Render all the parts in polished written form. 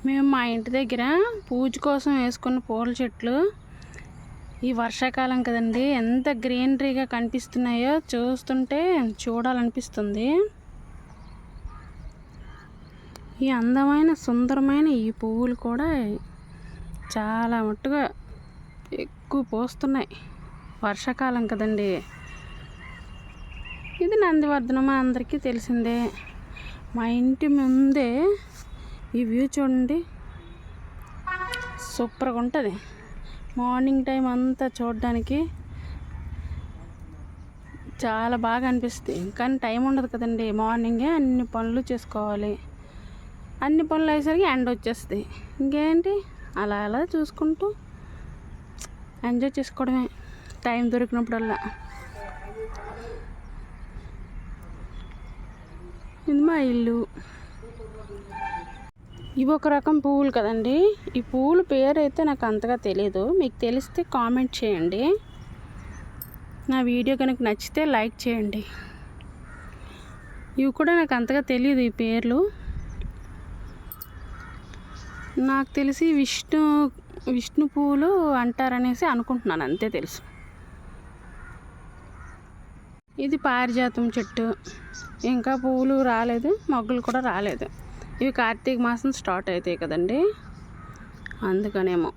మేము మా ఇంటి దగ్గర పూజ కోసం వేసుకున్న పూల చెట్లు ఈ వర్షాకాలం కదండి ఎంత గ్రీనరీగా కనిపిస్తున్నాయో చూస్తుంటే చూడాలనిపిస్తుంది. ఈ అందమైన సుందరమైన ఈ పువ్వులు కూడా చాలా మట్టుగా ఎక్కువ పూస్తున్నాయి. వర్షాకాలం కదండి. ఇది నందివర్ధనం అందరికీ తెలిసిందే. మా ఇంటి ముందే ఈ వ్యూ చూడండి, సూపర్గా ఉంటుంది. మార్నింగ్ టైం అంతా చూడడానికి చాలా బాగా అనిపిస్తుంది. కానీ టైం ఉండదు కదండి. మార్నింగే అన్ని పనులు చేసుకోవాలి. అన్ని పనులు అయ్యేసరికి ఎండ వచ్చేస్తుంది. ఇంకేంటి అలా అలా చూసుకుంటూ ఎంజాయ్ చేసుకోవడమే టైం దొరికినప్పుడల్లా. ఇది మా ఇల్లు. ఇవి ఒక రకం పువ్వులు కదండి. ఈ పువ్వుల పేరు అయితే నాకు అంతగా తెలియదు. మీకు తెలిస్తే కామెంట్ చేయండి. నా వీడియో కనుక నచ్చితే లైక్ చేయండి. ఇవి కూడా నాకు అంతగా తెలియదు ఈ పేర్లు. నాకు తెలిసి విష్ణు పువ్వులు అంటారనేసి అనుకుంటున్నాను, అంతే తెలుసు. ఇది పారిజాతం చెట్టు. ఇంకా పువ్వులు రాలేదు, మొగ్గలు కూడా రాలేదు. ఇవి కార్తీక మాసం స్టార్ట్ అవుతాయి కదండి, అందుకనేమో.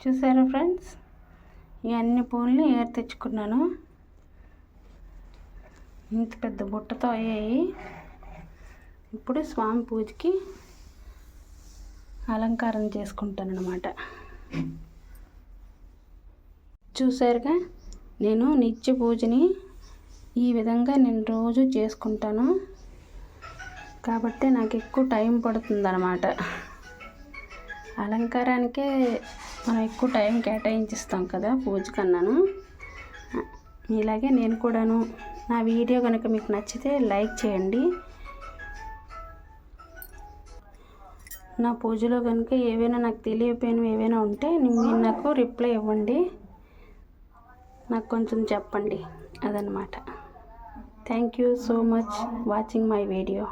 చూసారా ఫ్రెండ్స్, ఈ అన్ని పువ్వుల్ని ఏరు తెచ్చుకున్నాను. ఇంత పెద్ద బుట్టతో అయ్యాయి. ఇప్పుడు స్వామి పూజకి అలంకారం చేసుకుంటాను అన్నమాట. చూసారుగా, నేను నిత్య పూజని ఈ విధంగా నేను రోజు చేసుకుంటాను కాబట్టి నాకు ఎక్కువ టైం పడుతుంది అన్నమాట. అలంకారానికే మనం ఎక్కువ టైం కేటాయించిస్తాం కదా పూజ కన్నాను. ఇలాగే నేను కూడాను. నా వీడియో కనుక మీకు నచ్చితే లైక్ చేయండి. నా పూజలో కనుక ఏవైనా నాకు తెలియకపోయినవి ఏవైనా ఉంటే మీరు నాకు రిప్లై ఇవ్వండి, నాకు కొంచెం చెప్పండి. అదనమాట. Thank you so much watching my video.